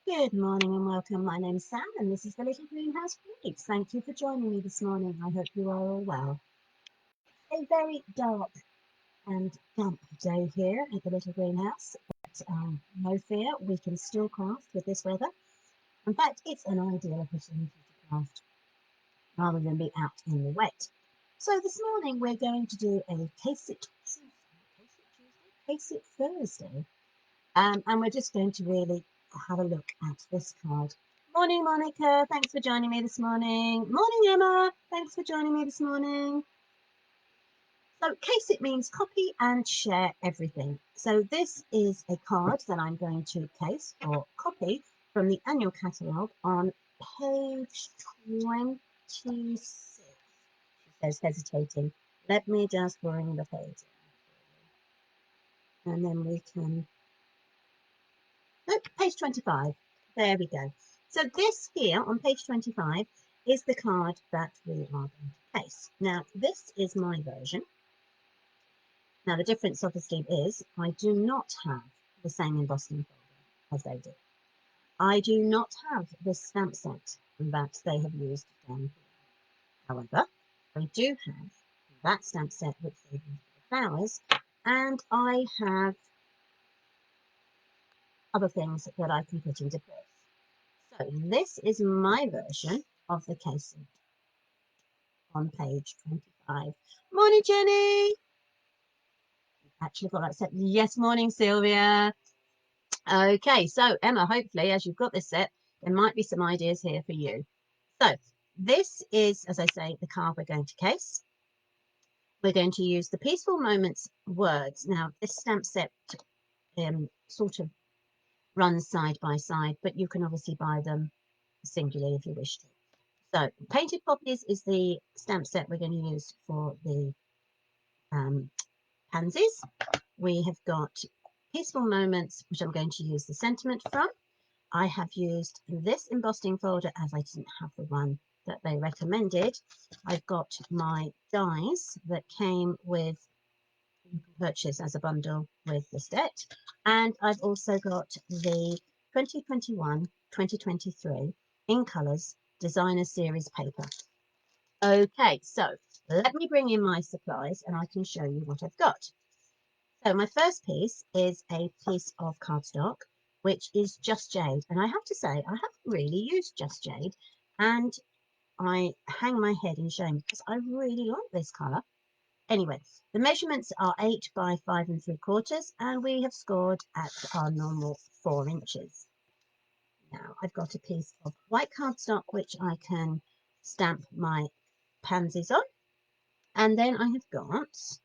Good morning and welcome. My name's Sam and this is the Little Greenhouse Project. Thank you for joining me this morning. I hope you are all well. A very dark and damp day here at the Little Greenhouse, but no fear, we can still craft with this weather. In fact, it's an ideal opportunity to craft rather than be out in the wet. So this morning we're going to do a Case It Thursday. And we're just going to really have a look at this card. Morning, Monica. Thanks for joining me this morning. Morning, Emma. Thanks for joining me this morning. So case it means copy and share everything. So this is a card that I'm going to case or copy from the annual catalogue on page 26. She says, hesitating. Let me just bring the page in. And then we can... Nope, page 25. There we go. So this here on page 25 is the card that we are going to case. Now, this is my version. Now, the difference obviously is I do not have the same embossing folder as they do. I do not have this stamp set that they have used down here. However, I do have that stamp set which they used for the flowers, and I have other things that I can put into place. So this is my version of the casing on page 25. Morning, Jenny. Actually got that set. Yes, morning, Sylvia. Okay, so Emma, hopefully, as you've got this set, there might be some ideas here for you. So this is, as I say, the card we're going to case. We're going to use the Peaceful Moments words. Now, this stamp set sort of runs side by side, but you can obviously buy them singularly if you wish to. So Painted Poppies is the stamp set we're going to use for the pansies. We have got Peaceful Moments, which I'm going to use the sentiment from. I have used this embossing folder as I didn't have the one that they recommended. I've got my dies that came with purchase as a bundle with the set, and I've also got the 2021-2023 in colours designer series paper. Okay, so let me bring in my supplies and I can show you what I've got. So my first piece is a piece of cardstock, which is Just Jade. And I have to say, I haven't really used Just Jade. And I hang my head in shame because I really like this colour. Anyway, the measurements are 8 by 5 3/4, and we have scored at our normal 4 inches. Now I've got a piece of white cardstock, which I can stamp my pansies on. And then I have got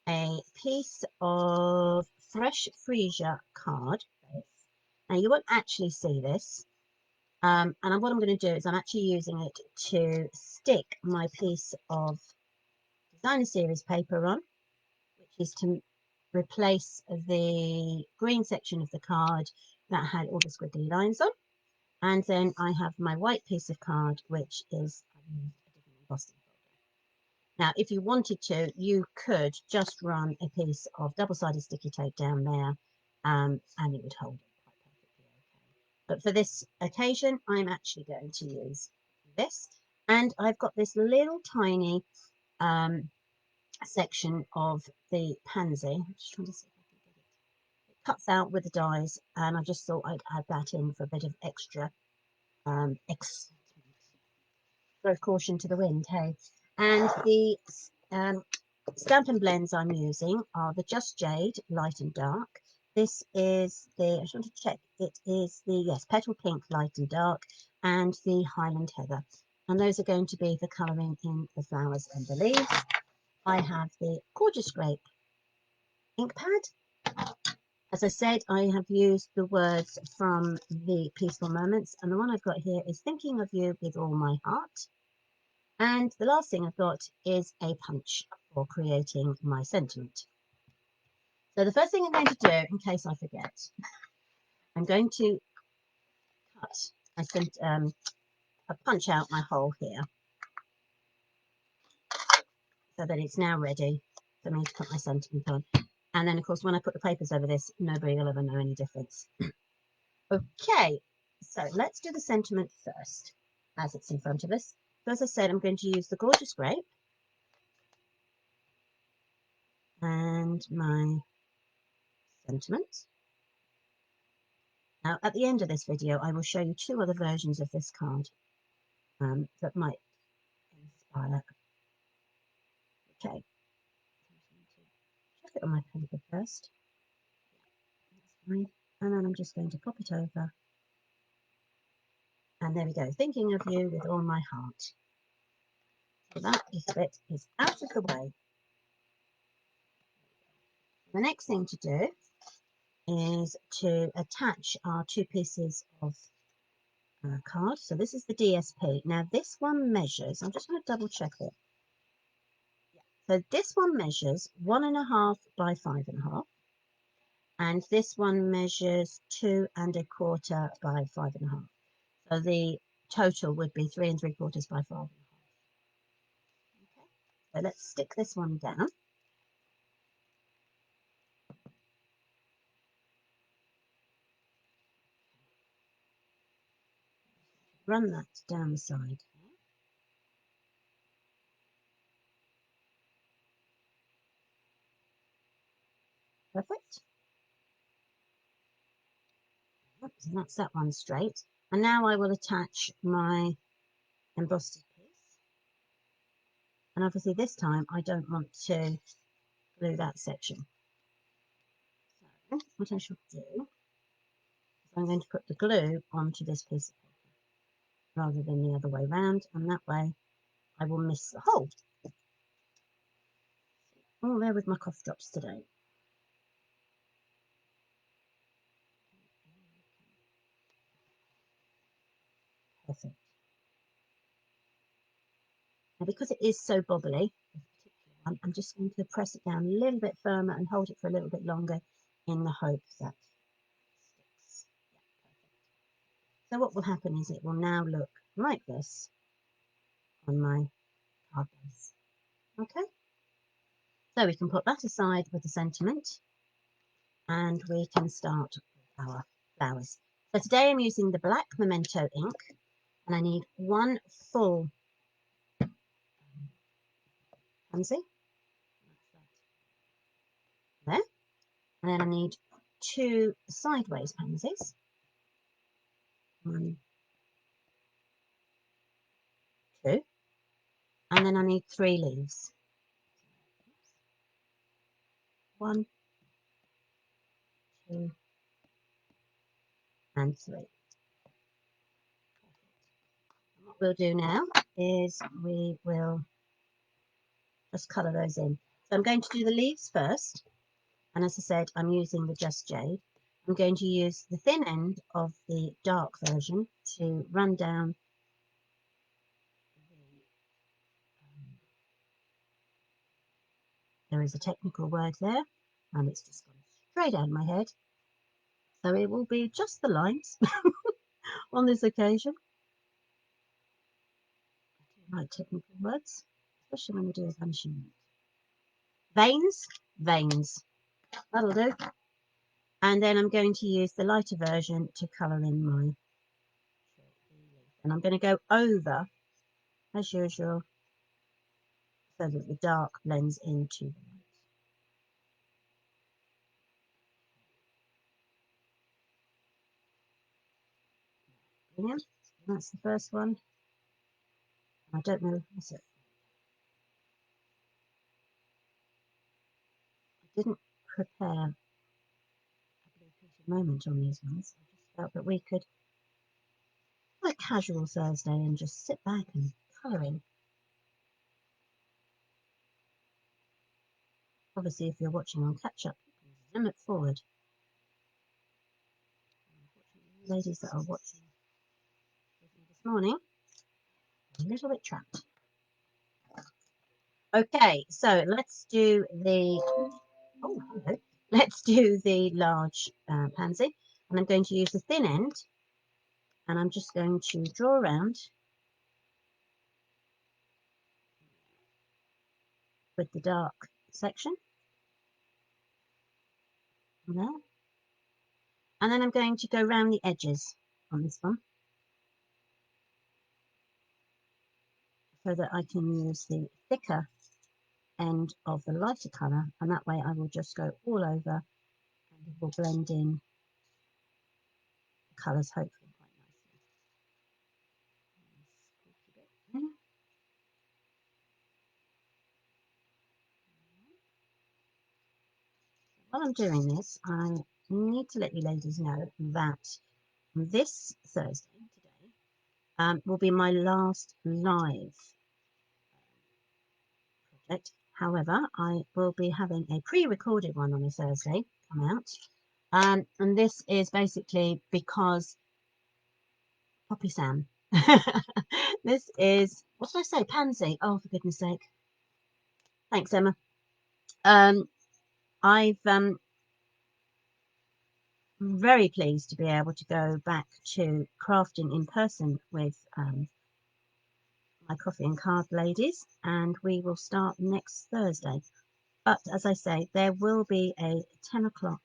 a piece of fresh freesia card base. Now you won't actually see this, and what I'm going to do is I'm actually using it to stick my piece of designer series paper on, which is to replace the green section of the card that had all the squiggly lines on. And then I have my white piece of card, which is a different embossing folder. Now, if you wanted to, you could just run a piece of double-sided sticky tape down there, and it would hold it quite perfectly okay. But for this occasion, I'm actually going to use this. And I've got this little tiny section of the pansy. I'm just trying to see if I can get it. It cuts out with the dies, and I just thought I'd add that in for a bit of extra throw caution to the wind, hey. And the Stamp and blends I'm using are the Just Jade Light and Dark. This is the, I just want to check, it is the, yes, Petal Pink Light and Dark, and the Highland Heather. And those are going to be the colouring in the flowers and the leaves. I have the Gorgeous Grape ink pad. As I said, I have used the words from the Peaceful Moments, and the one I've got here is Thinking of You with All My Heart. And the last thing I've got is a punch for creating my sentiment. So the first thing I'm going to do, in case I forget, I'm going to cut, I punch out my hole here so that it's now ready for me to put my sentiment on. And then, of course, when I put the papers over this, nobody will ever know any difference. Okay, So let's do the sentiment first, as it's in front of us. So as I said, I'm going to use the Gorgeous Grape and my sentiment. Now, at the end of this video, I will show you 2 other versions of this card that might inspire. Okay, check it on my paper first. That's fine. And then I'm just going to pop it over. And there we go, thinking of you with all my heart. So that bit is out of the way. The next thing to do is to attach our 2 pieces of card. So this is the DSP. Now this one measures, I'm just going to double check it. So this one measures 1.5 by 5.5. And this one measures 2 1/4 by 5.5. So the total would be 3 3/4 by 5.5. Okay. So let's stick this one down. Run that down the side. Perfect. So that's that one straight. And now I will attach my embossed piece. And obviously this time I don't want to glue that section. So what I should do is I'm going to put the glue onto this piece of paper rather than the other way round, and that way I will miss the hole. Oh, there with my cough drops today. Perfect. Now because it is so bobbly, I'm just going to press it down a little bit firmer and hold it for a little bit longer in the hope that sticks. Yeah, perfect. So what will happen is it will now look like this on my card base. Okay, so we can put that aside with the sentiment and we can start with our flowers. So today I'm using the black Memento ink and I need 1 full pansy. There. And then I need 2 sideways pansies. 1, 2. And then I need 3 leaves. 1, 2, and 3. What we'll do now is we will just colour those in. So I'm going to do the leaves first. And as I said, I'm using the Just Jade. I'm going to use the thin end of the dark version to run down there is a technical word there, and it's just gone straight out of my head. So it will be just the lines on this occasion. I do like technical words, especially when you do a vanishing. Veins, veins. That'll do. And then I'm going to use the lighter version to colour in my. And I'm going to go over, as usual, so that the dark blends into the light. Brilliant. That's the first one. I don't know, what's it? I didn't prepare a blue Peter moment on these ones. I just felt that we could, like casual Thursday, and just sit back and colour in. Obviously, if you're watching on catch up, zoom it forward. Ladies that are watching this morning, a little bit trapped. Okay, so let's do the let's do the large pansy, and I'm going to use the thin end, and I'm just going to draw around with the dark section there, and then I'm going to go around the edges. on this one so that I can use the thicker end of the lighter colour, and that way I will just go all over and it will blend in the colours hopefully quite nicely. While I'm doing this, I need to let you ladies know that this Thursday, today, will be my last live project. However, I will be having a pre-recorded one on a Thursday come out. And this is basically because Poppy Sam. This is, what did I say? Pansy. Oh, for goodness sake. Thanks, Emma. I'm very pleased to be able to go back to crafting in person with my coffee and card ladies, and we will start next Thursday. But as I say, there will be a 10 o'clock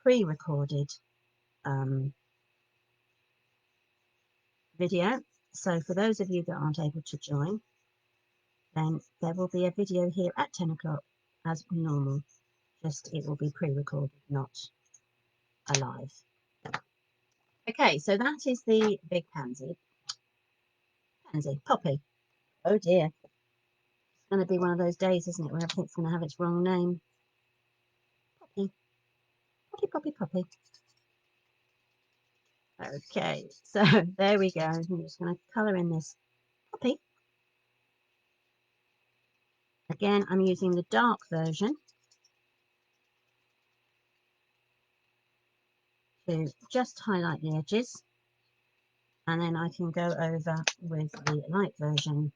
pre-recorded video. So for those of you that aren't able to join, then there will be a video here at 10 o'clock as normal. Just it will be pre-recorded, not alive. Okay, so that is the big pansy. Poppy. Oh dear. It's going to be one of those days, isn't it, where everything's going to have its wrong name. Poppy. Poppy, Poppy, Poppy. Okay, so there we go. I'm just going to colour in this Poppy. Again, I'm using the dark version to just highlight the edges, and then I can go over with the light version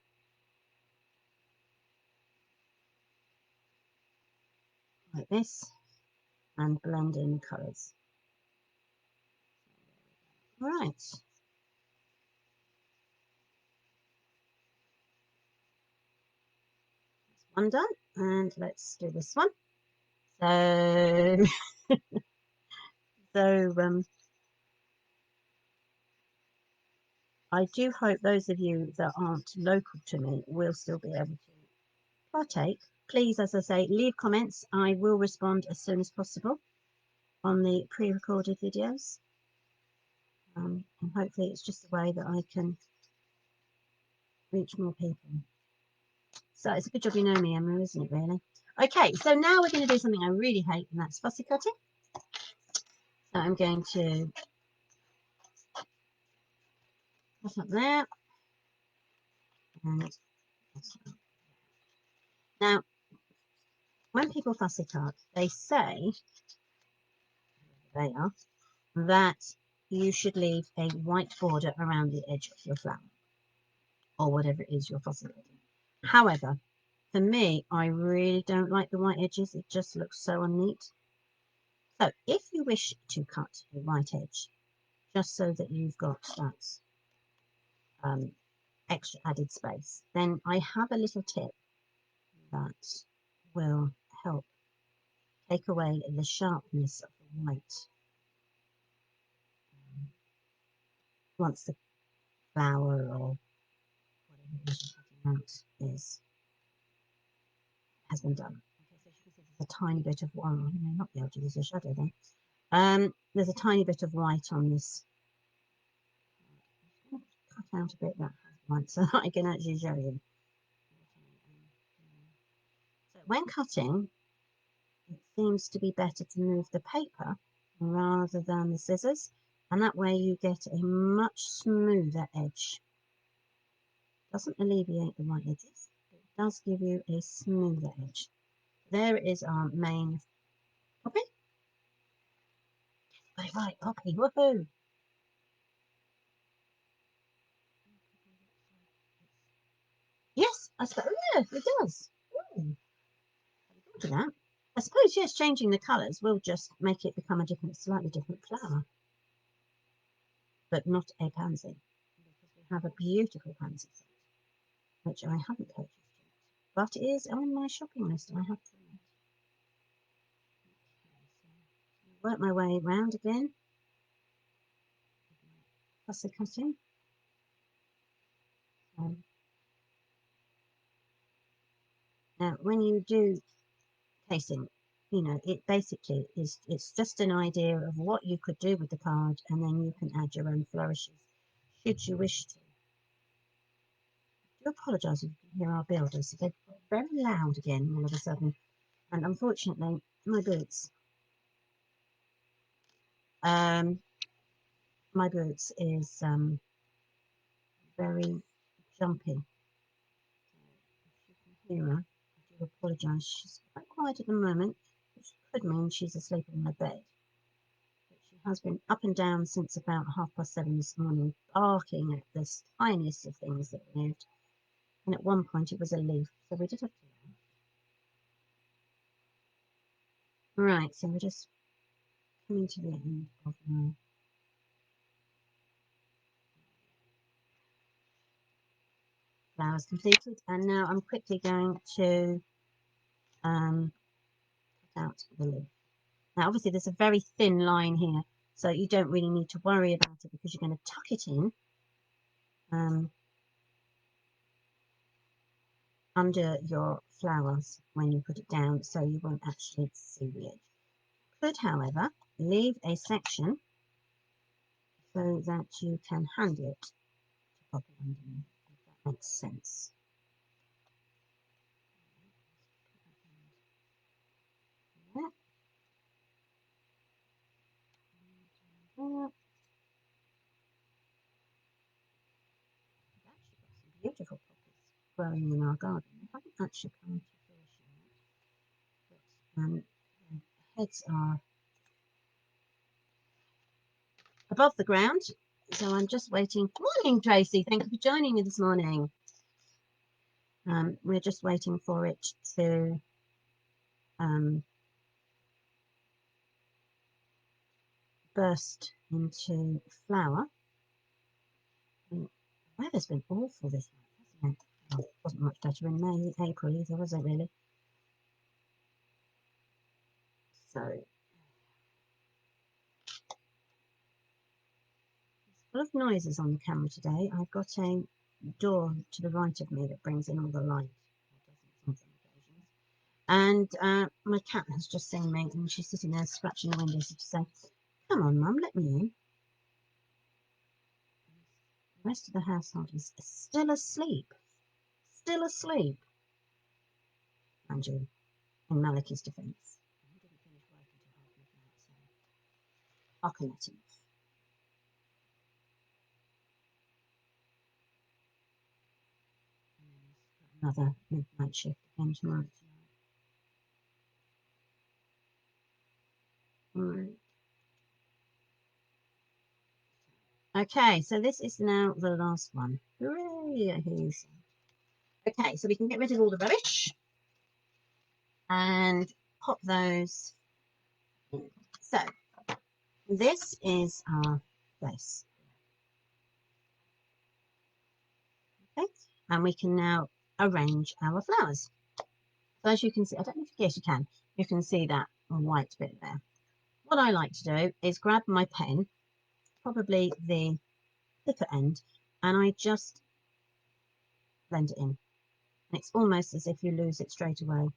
like this and blend in colours. Right. One done, and let's do this one. So, I do hope those of you that aren't local to me will still be able to partake. Please, as I say, leave comments. I will respond as soon as possible on the pre-recorded videos. And hopefully it's just a way that I can reach more people. So it's a good job you know me, Emma, isn't it, really? Okay, so now we're going to do something I really hate, and that's fussy cutting. So I'm going to put up there. And now, when people fussy cut, they say, that you should leave a white border around the edge of your flower, or whatever it is you're fussy cutting. However, for me, I really don't like the white edges. It just looks so unneat. So if you wish to cut a white edge, just so that you've got that extra added space, then I have a little tip that will help take away the sharpness of the white once the flower or whatever it is you're cutting out has been done. Okay, so you can see there's a tiny bit of white. You may not be able to use a shadow then. There's a tiny bit of white on this. Cut out a bit that has white so that I can actually show you. So when cutting, it seems to be better to move the paper rather than the scissors, and that way you get a much smoother edge. Doesn't alleviate the white edges, but it does give you a smoother edge. There is our main poppy. Right, poppy, woohoo! Yes, I suppose. Yeah, it does. Ooh, look at that. I suppose, yes, changing the colours will just make it become a slightly different flower, but not a pansy, because we have a beautiful pansy set, which I haven't purchased yet, but it is on my shopping list. I have to admit. Okay, so work my way round again. Fussy Cutting. Now, when you do casing, you know, it basically is, it's just an idea of what you could do with the card, and then you can add your own flourishes should you wish to. I do apologise if you can hear our builders. They're very loud again all of a sudden, and unfortunately my boots is very jumpy. If you can hear her, I do apologise. She's quite quiet at the moment, which could mean she's asleep on my bed. She has been up and down since about 7:30 this morning, barking at the tiniest of things that moved. And at one point it was a leaf, so we did have to laugh. Right, so we're just coming to the end of my flowers completed, and now I'm quickly going to cut out the leaf. Now obviously there's a very thin line here, so you don't really need to worry about it because you're going to tuck it in under your flowers when you put it down, so you won't actually see the edge. Could, however, leave a section so that you can handle it to pop it underneath, if that makes sense. There. There. We've actually got some beautiful poppies growing in our garden. They haven't actually come to fruition yet, but the heads are above the ground, so I'm just waiting. Morning, Tracy. Thank you for joining me this morning. We're just waiting for it to burst into flower. The weather's been awful this month, hasn't it? Well, it wasn't much better in May, April either, was it really? So there's a lot of noises on the camera today. I've got a door to the right of me that brings in all the light, or doesn't on some occasions. And my cat has just seen me, and she's sitting there scratching the window to say, "Come on, Mum, let me in." The rest of the household is still asleep. Still asleep. And you, in Malachi's defence, he didn't finish work until midnight, so I can let him off. Another midnight shift again tomorrow. Right. Okay, so this is now the last one. Hooray! I hear you. Okay, so we can get rid of all the rubbish and pop those in. So this is our place. Okay, and we can now arrange our flowers. So as you can see, I don't know if yes you can see that white bit there. What I like to do is grab my pen, probably the thicker end, and I just blend it in. And it's almost as if you lose it straight away.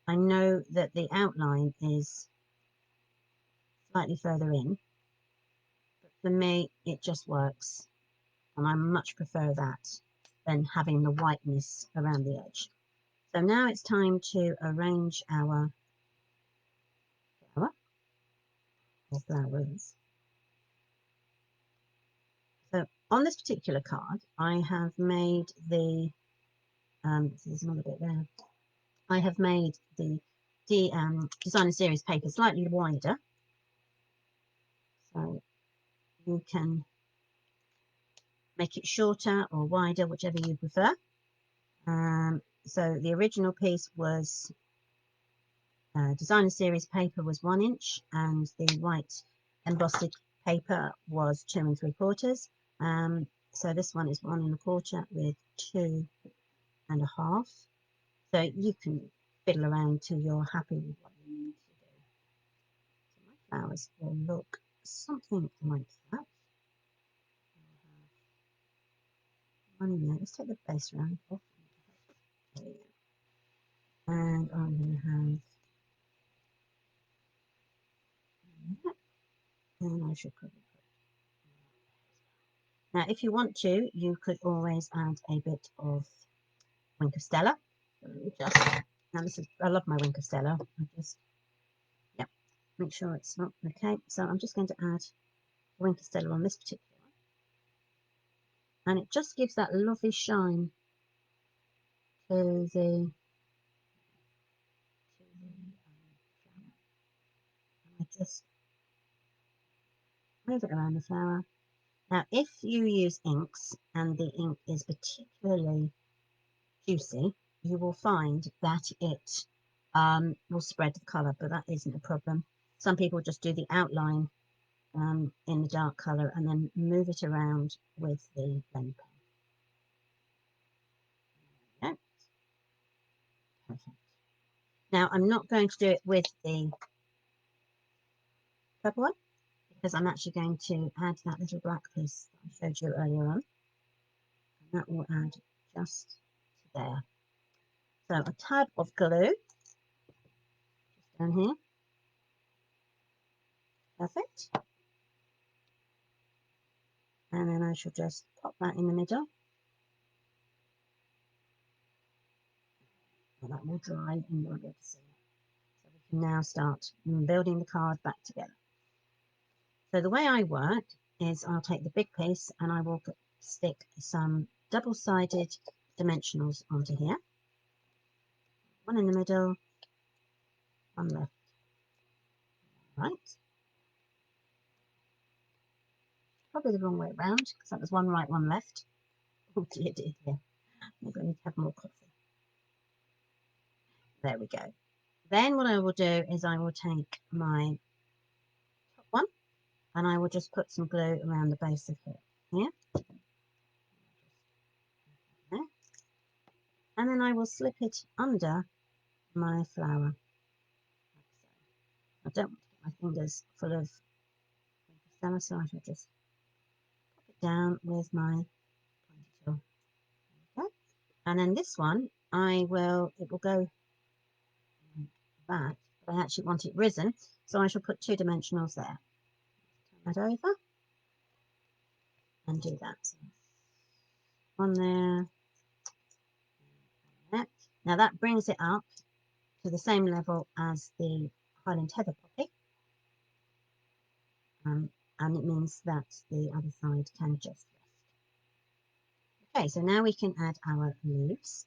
I know that the outline is slightly further in, but for me it just works, and I much prefer that than having the whiteness around the edge. So now it's time to arrange our flower or flowers. So on this particular card I have made the so there's another bit there. I have made the designer series paper slightly wider, so you can make it shorter or wider, whichever you prefer. So the original piece was designer series paper was 1 inch, and the white embossed paper was 2 3/4. So this one is 1 1/4 with 2 1/2. So you can fiddle around till you're happy with what you need to do. So my flowers will look something like that. one in there. Let's take the base round off. There we go. And I'm going to have that, and I should probably put. Now, if you want to, you could always add a bit of Wink of Stella. Just now, this is, I love my Wink of Stella. I just, yeah, make sure it's not okay. So I'm just going to add Wink of Stella on this particular one, and it just gives that lovely shine to the flower. And I just move it around the flower. Now, if you use inks and the ink is particularly juicy, you will find that it will spread the colour, but that isn't a problem. Some people just do the outline in the dark colour and then move it around with the blend pen. Okay. Perfect. Now, I'm not going to do it with the purple one because I'm actually going to add that little black piece that I showed you earlier on. And that will add just to there. So a tab of glue just down here. Perfect. And then I shall just pop that in the middle. And that will dry and you won't be able to see it. So we can now start building the card back together. So the way I work is I'll take the big piece and I will stick some double-sided dimensionals onto here. One in the middle, one left, right. Probably the wrong way around because that was one right, one left. Oh dear, dear, dear. I'm going to have more coffee. There we go. Then what I will do is I will take my top one and I will just put some glue around the base of it here. There. And then I will slip it under my flower. I don't want to get my fingers full of Stella, so I shall just pop it down with my pointy tool. Okay. And then this one, it will go like that, but I actually want it risen, so I shall put 2 dimensionals there. Turn that over and do that. So one there, there. Now that brings it up to the same level as the Highland Heather poppy, and it means that the other side can just rest. Okay, so now we can add our leaves.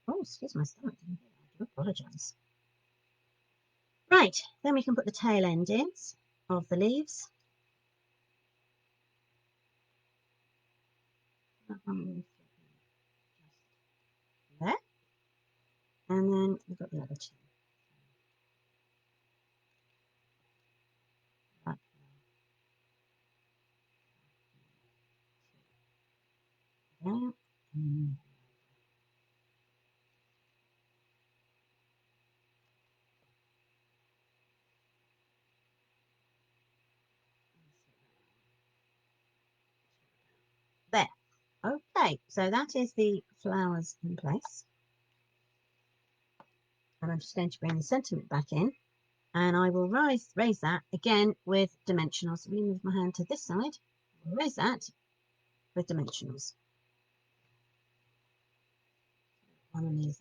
Oh, excuse my stomach. I do apologise. Right, then we can put the tail endings of the leaves. That one there. And then we've got the other 2. That there. There. Okay, so that is the flowers in place. And I'm just going to bring the sentiment back in. And I will raise that again with dimensionals. Let me move my hand to this side. Raise that with dimensionals. One on these.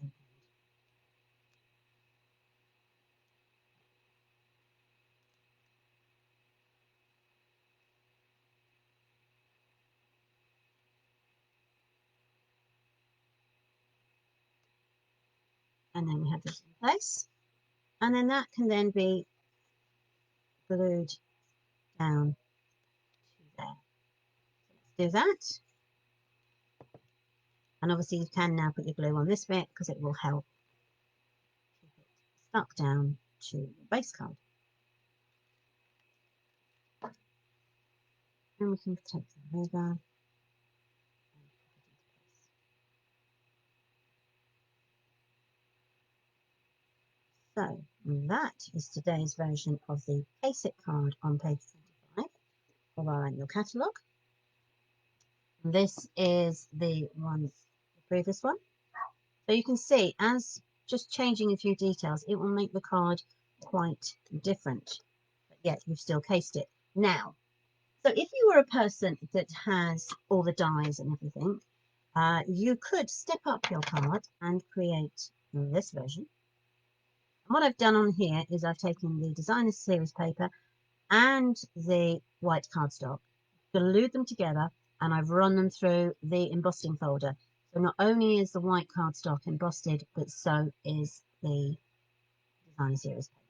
And then we have this in place. And then that can then be glued down to there. So let's do that. And obviously you can now put your glue on this bit because it will help keep it stuck down to the base card. And we can take that over. So that is today's version of the basic card on page 25 of our annual catalogue. This is the previous one. So you can see, as just changing a few details, it will make the card quite different, but yet you've still cased it. Now, so if you were a person that has all the dies and everything, you could step up your card and create this version. And what I've done on here is I've taken the Designer Series paper and the white cardstock, glued them together, and I've run them through the embossing folder. So not only is the white cardstock embossed, but so is the Designer Series paper.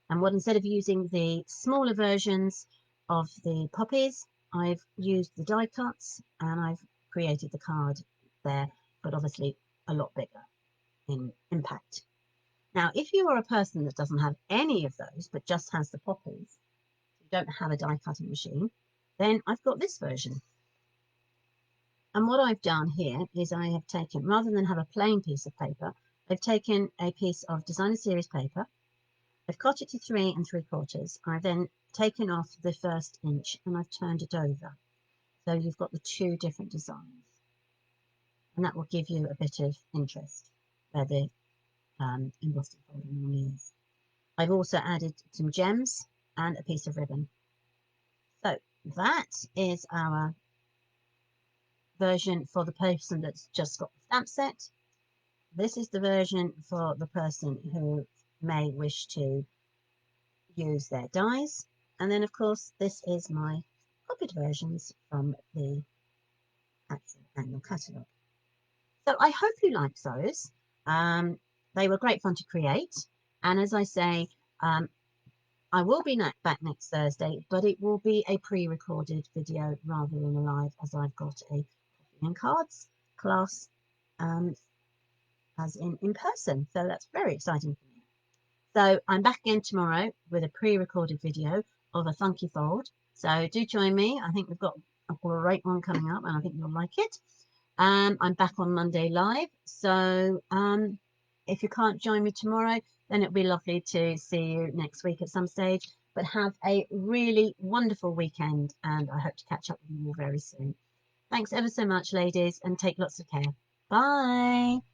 And what, instead of using the smaller versions of the Poppies, I've used the die cuts and I've created the card there, but obviously a lot bigger in impact. Now, if you are a person that doesn't have any of those, but just has the Poppies, you don't have a die cutting machine, then I've got this version. And what I've done here is I have taken, rather than have a plain piece of paper, I've taken a piece of Designer Series paper. I've cut it to 3 3/4. I've then taken off the first inch and I've turned it over. So you've got the 2 different designs. And that will give you a bit of interest where the embossing folder normally is. I've also added some gems and a piece of ribbon. So that is our version for the person that's just got the stamp set. This is the version for the person who may wish to use their dies. And then, of course, this is my copied versions from the actual annual catalogue. So I hope you liked those. They were great fun to create. And as I say, I will be back next Thursday, but it will be a pre-recorded video rather than a live, as I've got a coffee and cards class as in person. So that's very exciting for me. So I'm back again tomorrow with a pre-recorded video of a funky fold. So do join me. I think we've got a great one coming up and I think you'll like it. I'm back on Monday live. So if you can't join me tomorrow, then it'll be lovely to see you next week at some stage. But have a really wonderful weekend and I hope to catch up with you all very soon. Thanks ever so much, ladies, and take lots of care. Bye.